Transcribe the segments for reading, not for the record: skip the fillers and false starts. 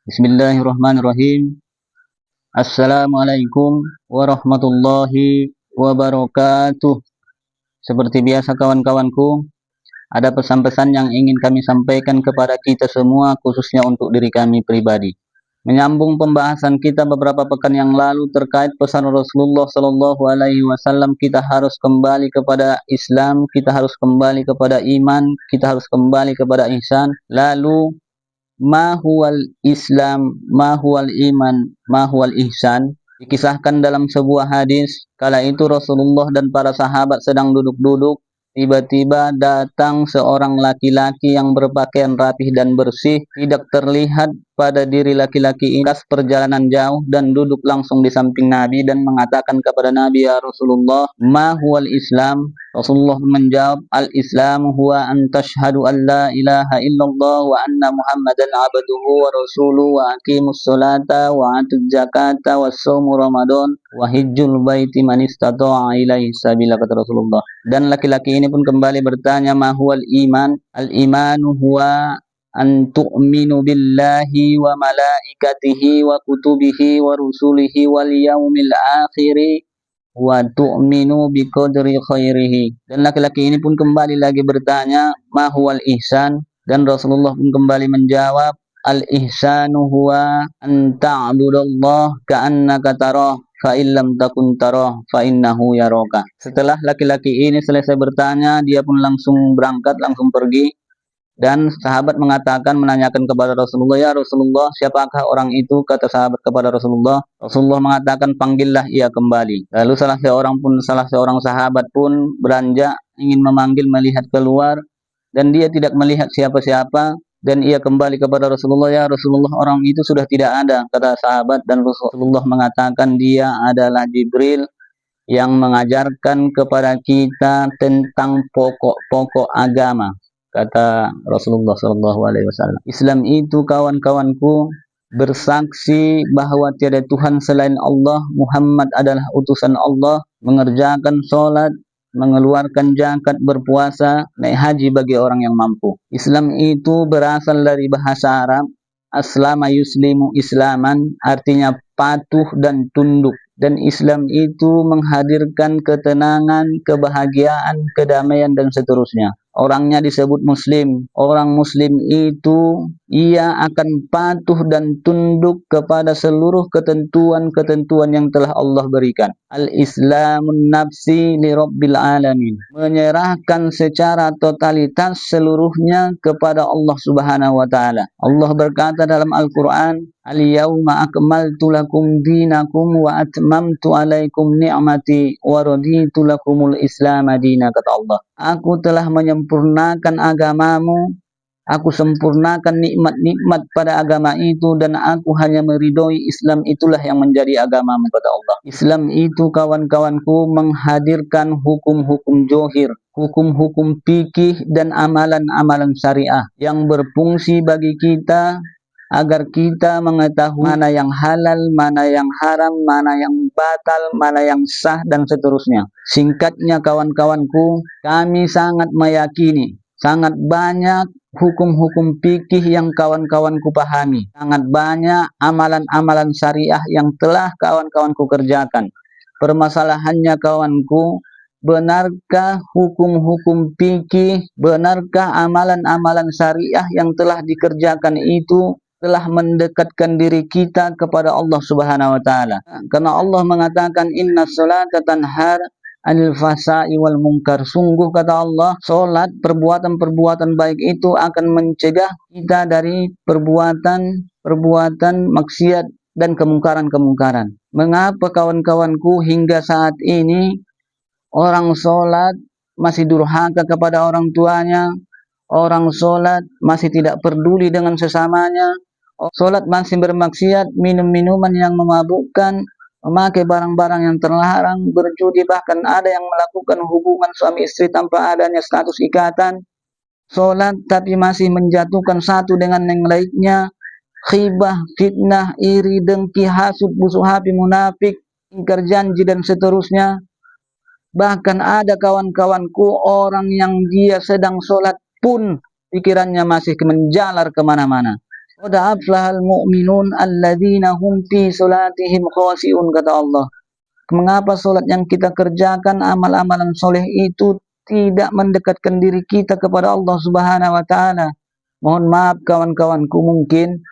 Bismillahirrahmanirrahim. Assalamualaikum warahmatullahi wabarakatuh. Seperti biasa kawan-kawanku, ada pesan-pesan yang ingin kami sampaikan kepada kita semua, khususnya untuk diri kami pribadi. Menyambung pembahasan kita beberapa pekan yang lalu terkait pesan Rasulullah Shallallahu Alaihi Wasallam, kita harus kembali kepada Islam, kita harus kembali kepada iman, kita harus kembali kepada ihsan. Lalu ma huwal Islam, ma huwal iman, ma huwal ihsan. Dikisahkan dalam sebuah hadis, kala itu Rasulullah dan para sahabat sedang duduk-duduk, tiba-tiba datang seorang laki-laki yang berpakaian rapih dan bersih, tidak terlihat pada diri laki-laki ini perjalanan jauh dan duduk langsung di samping Nabi dan mengatakan kepada Nabi, ya Rasulullah, ma huwal Islam? Rasulullah menjawab, al-Islam huwa an tashhadu an la ilaha illallah wa anna Muhammadan abduhu wa rasuluhu wa aqimus salata wa atuz zakata wa shaumu Ramadan wa hijjul baiti man istata'a ilaihi sabila, kata Rasulullah. Dan laki-laki ini pun kembali bertanya, ma huwal iman? Al-imanu huwa an tu'minu billahi wa malaikatihi wa kutubihi wa rusulihi wal yaumil akhiri wa tu'minu biqadri khairihi. Dan laki-laki ini pun kembali lagi bertanya, ma huwal ihsan? Dan Rasulullah pun kembali menjawab, al ihsanu huwa an ta'budallah ka'annaka tarah fa illam takun tarah fa innahu yaraka. Setelah laki-laki ini selesai bertanya, dia pun langsung berangkat, langsung pergi. Dan sahabat mengatakan, menanyakan kepada Rasulullah, ya Rasulullah, siapakah orang itu? Kata sahabat kepada Rasulullah. Rasulullah mengatakan, panggillah ia kembali. Lalu salah seorang sahabat pun beranjak ingin memanggil, melihat keluar, dan dia tidak melihat siapa-siapa. Dan ia kembali kepada Rasulullah, ya Rasulullah, orang itu sudah tidak ada, kata sahabat. Dan Rasulullah mengatakan, dia adalah Jibril yang mengajarkan kepada kita tentang pokok-pokok agama, kata Rasulullah Shallallahu Alaihi Wasallam. Islam itu, kawan-kawanku, bersaksi bahwa tiada Tuhan selain Allah, Muhammad adalah utusan Allah, mengerjakan sholat, mengeluarkan zakat, berpuasa, naik haji bagi orang yang mampu. Islam itu berasal dari bahasa Arab, aslama yuslimu islaman, artinya patuh dan tunduk. Dan Islam itu menghadirkan ketenangan, kebahagiaan, kedamaian, dan seterusnya. Orangnya disebut muslim. Orang muslim itu ia akan patuh dan tunduk kepada seluruh ketentuan-ketentuan yang telah Allah berikan. Al-Islamun nafsi li rabbil alamin. Menyerahkan secara totalitas seluruhnya kepada Allah Subhanahu wa taala. Allah berkata dalam Al-Qur'an, al-yawma akmaltu lakum dinakum wa atmamtu alaikum ni'mati wa raditu lakumul Islam madina, kata Allah. Aku telah menyempurnakan agamamu, aku sempurnakan nikmat-nikmat pada agama itu, dan aku hanya meridhoi Islam itulah yang menjadi agamamu, kata Allah. Islam itu, kawan-kawanku, menghadirkan hukum-hukum zohir, hukum-hukum fikih, dan amalan-amalan syariah yang berfungsi bagi kita agar kita mengetahui mana yang halal, mana yang haram, mana yang batal, mana yang sah, dan seterusnya. Singkatnya, kawan-kawanku, kami sangat meyakini sangat banyak hukum-hukum fikih yang kawan-kawanku pahami, sangat banyak amalan-amalan syariah yang telah kawan-kawanku kerjakan. Permasalahannya, kawanku, benarkah hukum-hukum fikih, benarkah amalan-amalan syariah yang telah dikerjakan itu telah mendekatkan diri kita kepada Allah Subhanahu wa taala? Karena Allah mengatakan, inna sholata tanhar anil fahsya'i wal munkar. Sungguh, kata Allah, salat, perbuatan-perbuatan baik itu akan mencegah kita dari perbuatan maksiat dan kemungkaran-kemungkaran. Mengapa, kawan-kawanku, hingga saat ini orang salat masih durhaka kepada orang tuanya, orang salat masih tidak peduli dengan sesamanya, salat masih bermaksiat, minum minuman yang memabukkan, memakai barang-barang yang terlarang, berjudi, bahkan ada yang melakukan hubungan suami istri tanpa adanya status ikatan. Salat tapi masih menjatuhkan satu dengan yang lainnya, khibah, fitnah, iri, dengki, hasud, busuk hati, munafik, ingkar janji, dan seterusnya. Bahkan ada kawan-kawanku orang yang dia sedang salat pun pikirannya masih menjalar kemana-mana. Qad aflahal mu'minun alladzina hum fi salatihim khashi'un, kata Allah. Mengapa solat yang kita kerjakan, amal-amalan soleh itu tidak mendekatkan diri kita kepada Allah Subhanahu wa taala? Mohon maaf kawan-kawanku, mungkin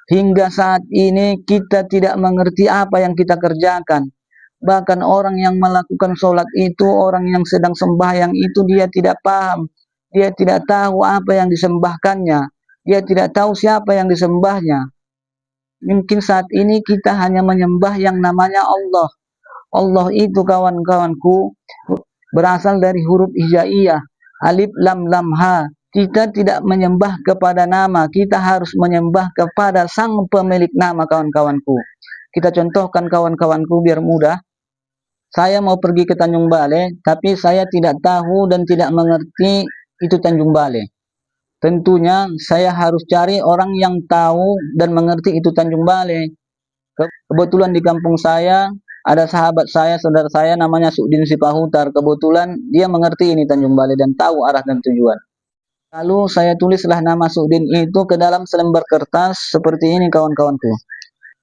hingga saat ini kita tidak mengerti apa yang kita kerjakan. Bahkan orang yang melakukan solat itu, orang yang sedang sembahyang itu, dia tidak paham. Dia tidak tahu apa yang disembahkannya. Dia tidak tahu siapa yang disembahnya. Mungkin saat ini kita hanya menyembah yang namanya Allah. Allah itu kawan-kawanku berasal dari huruf hijaiyah, alif lam lam ha. Kita tidak menyembah kepada nama, kita harus menyembah kepada sang pemilik nama, kawan-kawanku. Kita contohkan kawan-kawanku biar mudah. Saya mau pergi ke Tanjung Balai, tapi saya tidak tahu dan tidak mengerti itu Tanjung Balai. Tentunya saya harus cari orang yang tahu dan mengerti itu Tanjung Balai. Kebetulan di kampung saya ada sahabat saya, saudara saya namanya Sudin Sipahutar. Kebetulan dia mengerti ini Tanjung Balai dan tahu arah dan tujuan. Lalu saya tulislah nama Sudin itu ke dalam selembar kertas seperti ini, kawan-kawanku.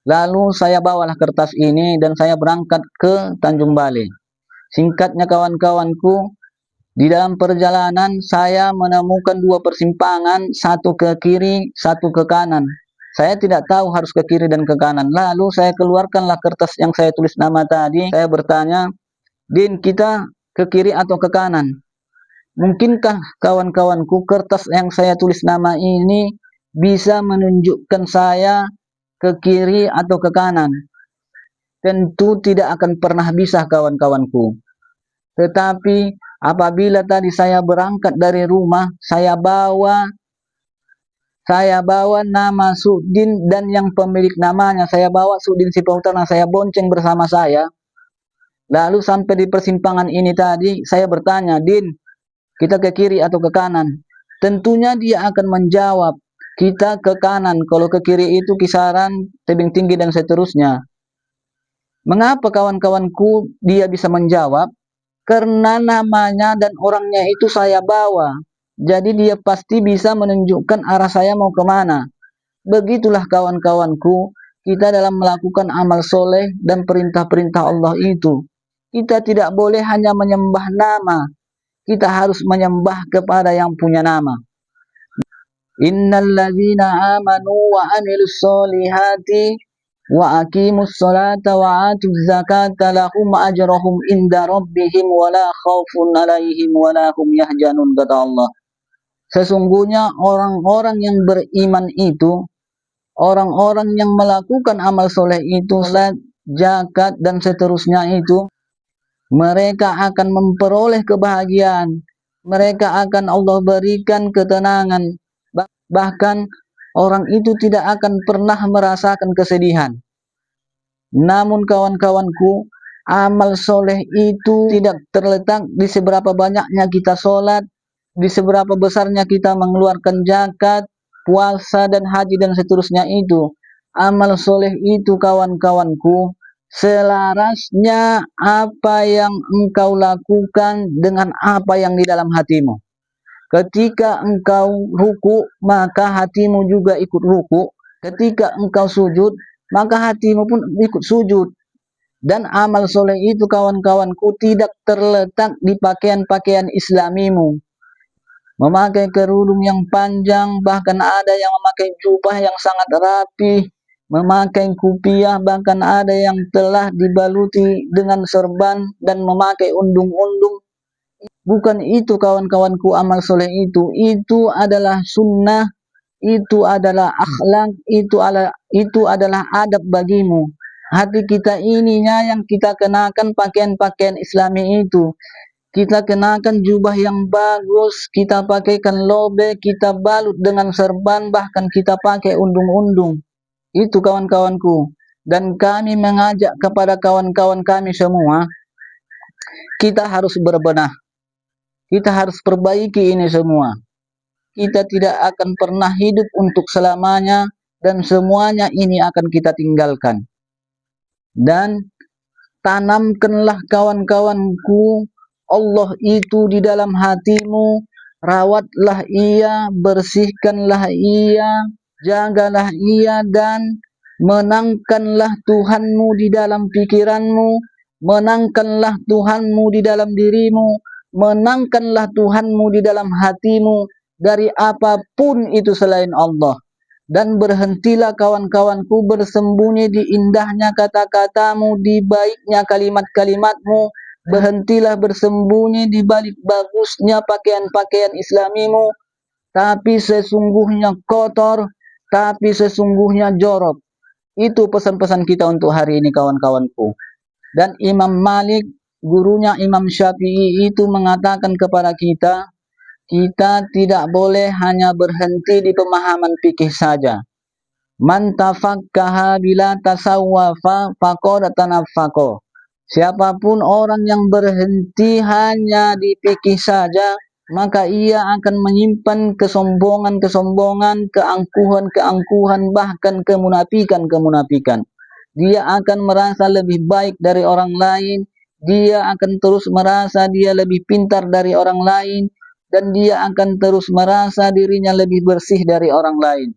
Lalu saya bawalah kertas ini dan saya berangkat ke Tanjung Balai. Singkatnya kawan-kawanku, di dalam perjalanan saya menemukan dua persimpangan, satu ke kiri, satu ke kanan. Saya tidak tahu harus ke kiri dan ke kanan. Lalu saya keluarkanlah kertas yang saya tulis nama tadi. Saya bertanya, Din, kita ke kiri atau ke kanan? Mungkinkah kawan-kawanku kertas yang saya tulis nama ini bisa menunjukkan saya ke kiri atau ke kanan? Tentu tidak akan pernah bisa, kawan-kawanku. Tetapi apabila tadi saya berangkat dari rumah, saya bawa nama Sudin dan yang pemilik namanya, saya bawa Sudin Sipahutar, saya bonceng bersama saya. Lalu sampai di persimpangan ini tadi, saya bertanya, Din, kita ke kiri atau ke kanan? Tentunya dia akan menjawab, kita ke kanan. Kalau ke kiri itu kisaran tebing tinggi dan seterusnya. Mengapa kawan-kawanku dia bisa menjawab? Karena namanya dan orangnya itu saya bawa. Jadi dia pasti bisa menunjukkan arah saya mau kemana. Begitulah kawan-kawanku, kita dalam melakukan amal soleh dan perintah-perintah Allah itu. Kita tidak boleh hanya menyembah nama. Kita harus menyembah kepada yang punya nama. Innalladzina amanu wa amilus solihati wa aqimus salata wa atuz zakata lahum ajrahum inda rabbihim wala khaufun alaihim wala hum yahjanun, kata Allah. Sesungguhnya orang-orang yang beriman itu, orang-orang yang melakukan amal soleh itu, salat, zakat dan seterusnya itu, mereka akan memperoleh kebahagiaan. Mereka akan Allah berikan ketenangan. Bahkan orang itu tidak akan pernah merasakan kesedihan. Namun kawan-kawanku, amal soleh itu tidak terletak di seberapa banyaknya kita sholat, di seberapa besarnya kita mengeluarkan zakat, puasa dan haji dan seterusnya itu. Amal soleh itu kawan-kawanku, selarasnya apa yang engkau lakukan dengan apa yang di dalam hatimu. Ketika engkau ruku, maka hatimu juga ikut ruku. Ketika engkau sujud, maka hatimu pun ikut sujud. Dan amal soleh itu kawan-kawanku tidak terletak di pakaian-pakaian islamimu. Memakai kerudung yang panjang, bahkan ada yang memakai jubah yang sangat rapi, memakai kupiah, bahkan ada yang telah dibaluti dengan serban dan memakai undung-undung. Bukan itu kawan-kawanku amal soleh itu adalah sunnah, itu adalah akhlak, itu adalah adab bagimu. Hati kita ininya yang kita kenakan pakaian-pakaian islami itu. Kita kenakan jubah yang bagus, kita pakaikan lobe, kita balut dengan serban, bahkan kita pakai undung-undung. Itu kawan-kawanku. Dan kami mengajak kepada kawan-kawan kami semua, kita harus berbenah. Kita harus perbaiki ini semua. Kita tidak akan pernah hidup untuk selamanya dan semuanya ini akan kita tinggalkan. Dan tanamkanlah kawan-kawanku Allah itu di dalam hatimu, rawatlah ia, bersihkanlah ia, Jagalah ia dan menangkanlah Tuhanmu di dalam pikiranmu, menangkanlah Tuhanmu di dalam dirimu, menangkanlah Tuhanmu di dalam hatimu dari apapun itu selain Allah. Dan berhentilah kawan-kawanku bersembunyi di indahnya kata-katamu, di baiknya kalimat-kalimatmu. Berhentilah bersembunyi di balik bagusnya pakaian-pakaian islamimu, tapi sesungguhnya kotor, tapi sesungguhnya jorok. Itu pesan-pesan kita untuk hari ini, kawan-kawanku. Dan Imam Malik, gurunya Imam Syafi'i, itu mengatakan kepada kita, kita tidak boleh hanya berhenti di pemahaman fikih saja. Man tafakkaha bila tasawwafa faqad tanaffaqa. Siapapun orang yang berhenti hanya di fikih saja, maka ia akan menyimpan kesombongan-kesombongan, keangkuhan-keangkuhan, bahkan kemunafikan-kemunafikan. Dia akan merasa lebih baik dari orang lain, dia akan terus merasa dia lebih pintar dari orang lain, dan dia akan terus merasa dirinya lebih bersih dari orang lain.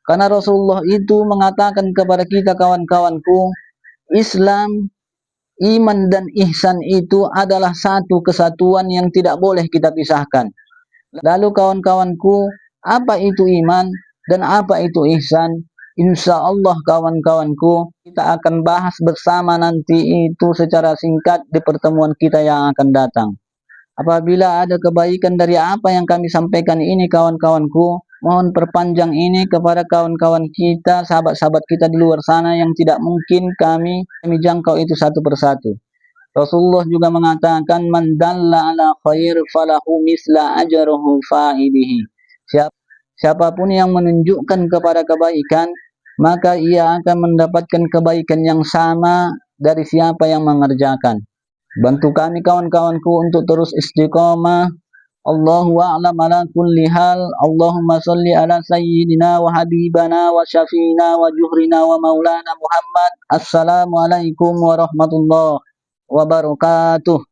Karena Rasulullah itu mengatakan kepada kita, kawan-kawanku, Islam, iman dan ihsan itu adalah satu kesatuan yang tidak boleh kita pisahkan. Lalu kawan-kawanku, apa itu iman dan apa itu ihsan? Insya Allah kawan-kawanku, kita akan bahas bersama nanti itu secara singkat di pertemuan kita yang akan datang. Apabila ada kebaikan dari apa yang kami sampaikan ini, kawan-kawanku, mohon perpanjang ini kepada kawan-kawan kita, sahabat-sahabat kita di luar sana yang tidak mungkin kami jangkau itu satu persatu. Rasulullah juga mengatakan, man dalla ala khair falahu misla ajruhu fa'ilihi. Siapapun yang menunjukkan kepada kebaikan, maka ia akan mendapatkan kebaikan yang sama dari siapa yang mengerjakan. Bantu kami kawan-kawanku untuk terus istiqamah. Allahu a'lam ala kulli hal. Allahumma salli ala sayyidina wa habibana wa syafiina wa juhrina wa maulana Muhammad. Assalamualaikum warahmatullahi wabarakatuh.